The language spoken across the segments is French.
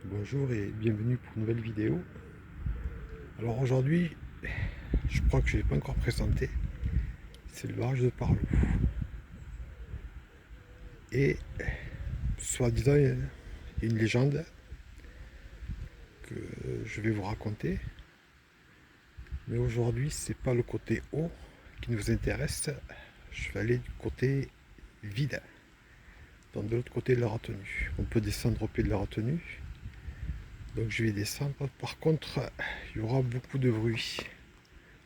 Bonjour et bienvenue pour une nouvelle vidéo. Alors aujourd'hui, je crois que je ne l'ai pas encore présenté, c'est le barrage de Parlou. Et soi-disant, il y a une légende que je vais vous raconter. Mais aujourd'hui, c'est pas le côté haut qui nous intéresse. Je vais aller du côté vide, donc de l'autre côté de la retenue. On peut descendre au pied de la retenue. Donc je vais descendre. Par contre, il y aura beaucoup de bruit.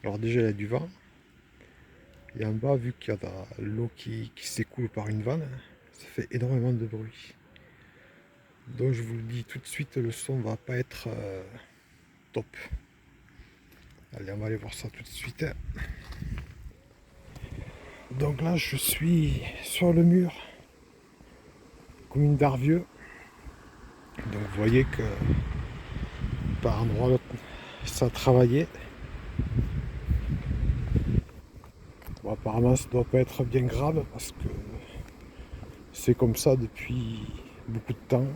Alors déjà, il y a du vent. Et en bas, vu qu'il y a de l'eau qui s'écoule par une vanne, ça fait énormément de bruit. Donc je vous le dis tout de suite, le son va pas être top. Allez, on va aller voir ça tout de suite. Donc là, je suis sur le mur, commune d'Arvieux. Donc vous voyez que par endroit l'autre, ça a travaillé. Bon, apparemment, ça doit pas être bien grave parce que c'est comme ça depuis beaucoup de temps.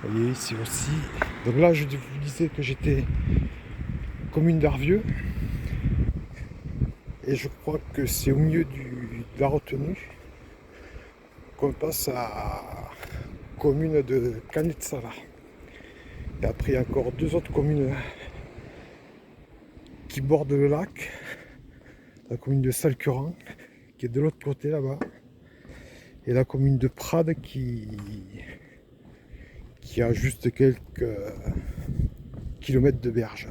Vous voyez ici aussi. Donc là, je vous disais que j'étais commune d'Arvieux. Et je crois que c'est au milieu de la retenue qu'on passe à commune de Canet-Sala. Et après, il y a encore deux autres communes qui bordent le lac. La commune de Salcuran, qui est de l'autre côté là-bas. Et la commune de Prades qui a juste quelques kilomètres de berge.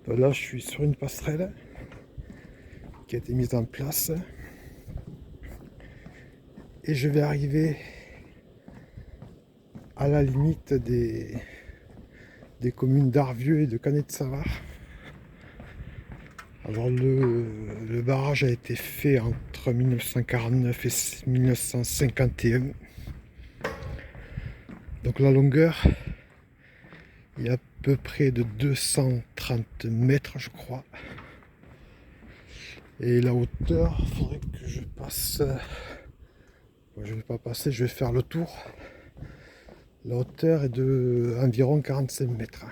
Donc là, je suis sur une passerelle qui a été mise en place. Et je vais arriver à la limite des communes d'Arvieux et de Canet-Sala. Alors le barrage a été fait entre 1949 et 1951. Donc la longueur est à peu près de 230 mètres, je crois. Et la hauteur, il faudrait que je passe. Je ne vais pas passer, je vais faire le tour. La hauteur est de environ 45 mètres.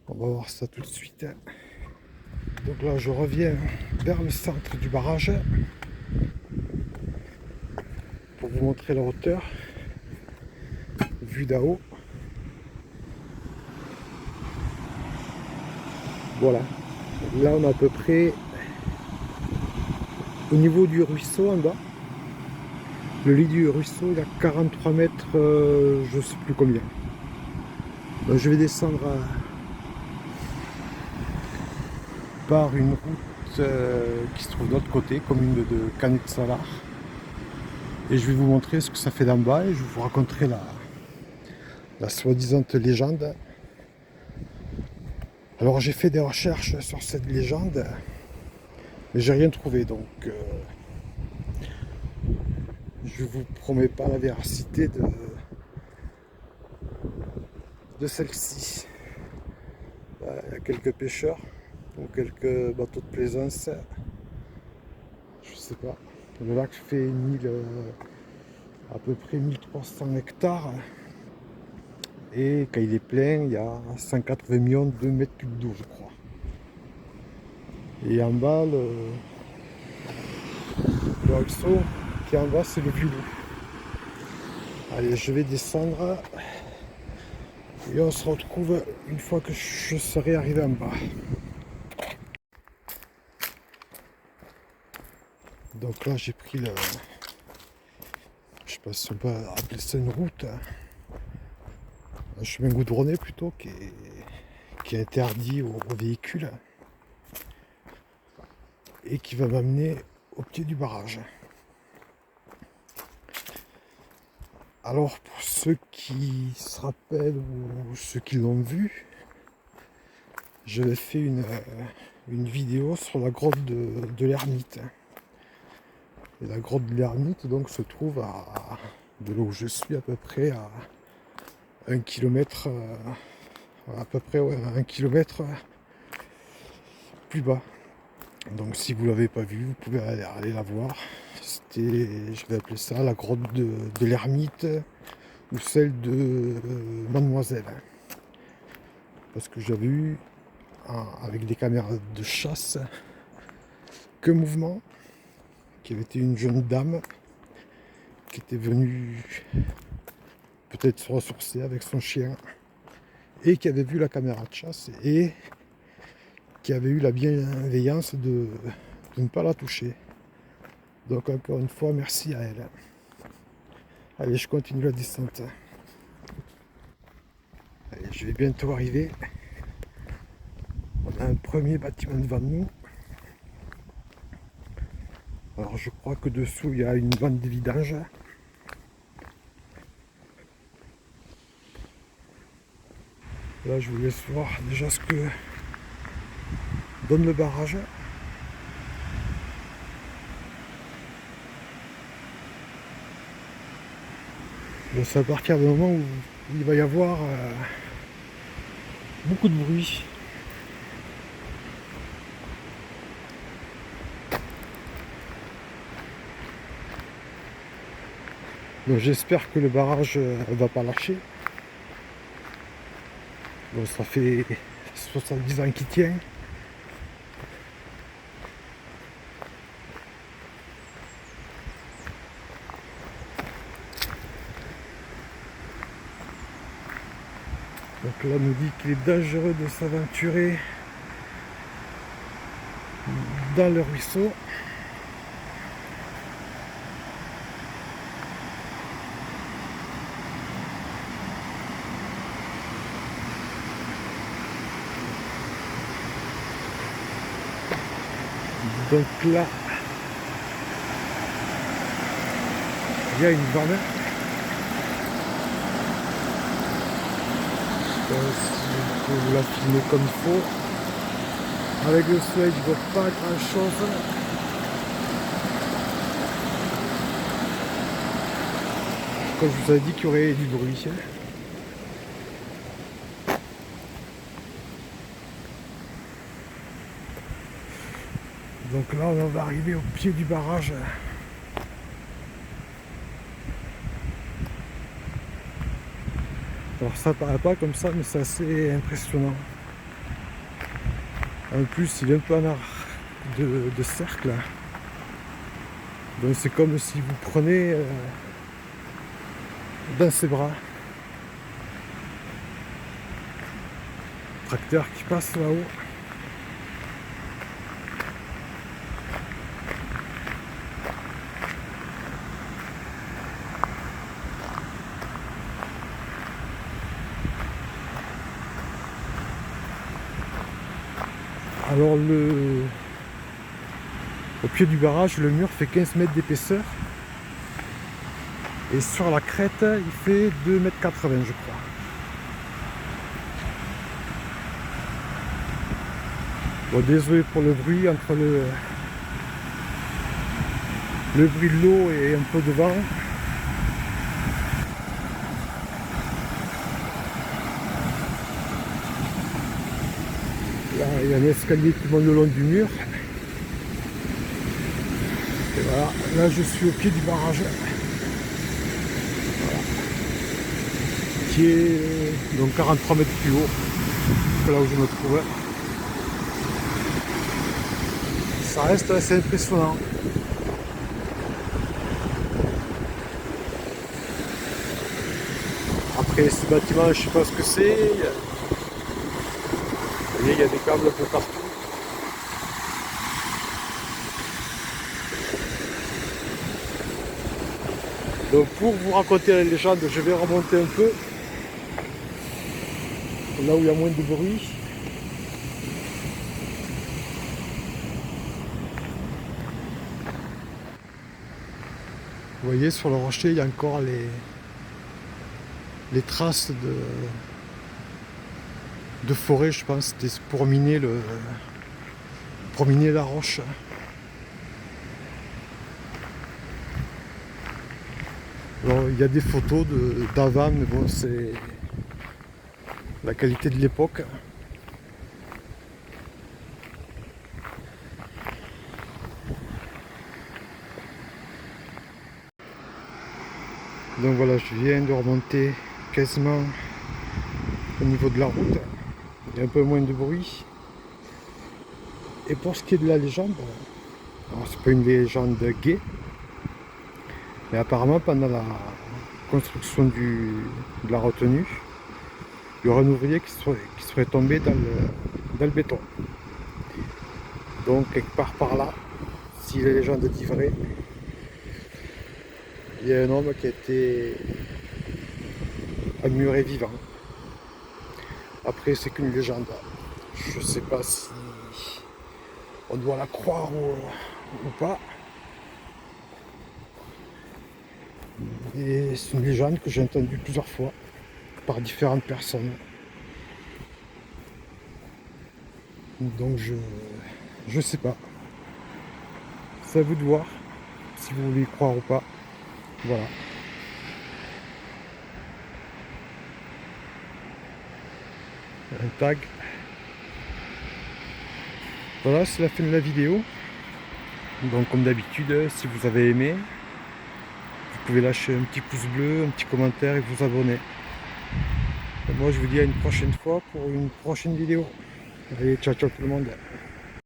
On va voir ça tout de suite. Donc là, je reviens vers le centre du barrage pour vous montrer la hauteur vue d'en haut. Voilà. Là, on a à peu près au niveau du ruisseau en bas. Le lit du ruisseau, il a 43 mètres, je ne sais plus combien. Donc, je vais descendre par une route qui se trouve de l'autre côté, commune de Canet-Sala. Et je vais vous montrer ce que ça fait d'en bas et je vous raconterai la soi-disant légende. Alors j'ai fait des recherches sur cette légende, mais j'ai rien trouvé, donc je vous promets pas la véracité de celle-ci. Il y a quelques pêcheurs ou quelques bateaux de plaisance, je sais pas. Le lac fait à peu près 1300 hectares et quand il est plein, il y a 180 millions de mètres cubes d'eau, je crois. Et en bas, le ruisseau qui est en bas, c'est le Vieux Loup. Allez, je vais descendre et on se retrouve une fois que je serai arrivé en bas. Donc là, j'ai pris je sais pas si on peut appeler ça une route, un chemin goudronné plutôt, qui est interdit aux véhicules et qui va m'amener au pied du barrage. Alors pour ceux qui se rappellent ou ceux qui l'ont vu, j'avais fait une vidéo sur la grotte de l'Ermite. Et la grotte de l'Ermite donc se trouve de là où je suis à peu près à 1 kilomètre, à peu près ouais, 1 kilomètre plus bas. Donc si vous ne l'avez pas vu, vous pouvez aller la voir C'était, je vais appeler ça la grotte de l'ermite ou celle de Mademoiselle. Parce que j'avais eu, avec des caméras de chasse, que mouvement, qui avait été une jeune dame qui était venue peut-être se ressourcer avec son chien et qui avait vu la caméra de chasse et qui avait eu la bienveillance de ne pas la toucher. Donc encore une fois, merci à elle. Allez, je continue la descente. Allez, je vais bientôt arriver. On a un premier bâtiment devant nous. Alors je crois que dessous il y a une vanne de vidange. Là je vous laisse voir déjà ce que donne le barrage. Bon, c'est à partir du moment où il va y avoir beaucoup de bruit. Donc j'espère que le barrage va pas lâcher. Bon, ça fait 70 ans qu'il tient. Donc là on nous dit qu'il est dangereux de s'aventurer dans le ruisseau. Donc là, il y a une vanne. Je peux vous la filmer comme il faut. Avec le soleil, je ne vois pas grand chose. Comme je vous avais dit qu'il y aurait du bruit. Donc là, on va arriver au pied du barrage. Alors ça paraît pas comme ça, mais c'est assez impressionnant. En plus, il est un peu en arc de cercle. Donc c'est comme si vous prenez dans ses bras. Tracteur qui passe là-haut. Alors au pied du barrage, le mur fait 15 mètres d'épaisseur. Et sur la crête, il fait 2,80 mètres, je crois. Bon, désolé pour le bruit, entre le bruit de l'eau et un peu de vent. Là, il y a un escalier qui monte le long du mur. Et voilà, là je suis au pied du barrage. Voilà. Qui est donc 43 mètres plus haut que là où je me trouve. Ça reste assez impressionnant. Après ce bâtiment, je sais pas ce que c'est. Vous voyez, il y a des câbles un peu partout. Donc pour vous raconter la légende, je vais remonter un peu. Là où il y a moins de bruit. Vous voyez, sur le rocher, il y a encore les traces de forêt, je pense. C'était pour miner la roche. Alors, il y a des photos d'avant, mais bon, c'est la qualité de l'époque. Donc voilà, je viens de remonter quasiment au niveau de la route. Il y a un peu moins de bruit. Et pour ce qui est de la légende, alors c'est pas une légende gay, mais apparemment pendant la construction de la retenue, il y aurait un ouvrier qui serait tombé dans le béton. Donc quelque part par là, si la légende dit vrai, il y a un homme qui a été emmuré vivant. Après c'est qu'une légende. Je sais pas si on doit la croire ou pas. Et c'est une légende que j'ai entendue plusieurs fois par différentes personnes. Donc je sais pas. C'est à vous de voir si vous voulez y croire ou pas. Voilà. Un tag. Voilà, c'est la fin de la vidéo. Donc comme d'habitude, si vous avez aimé, vous pouvez lâcher un petit pouce bleu, un petit commentaire et vous abonner. Et moi je vous dis à une prochaine fois pour une prochaine vidéo. Allez, ciao ciao tout le monde.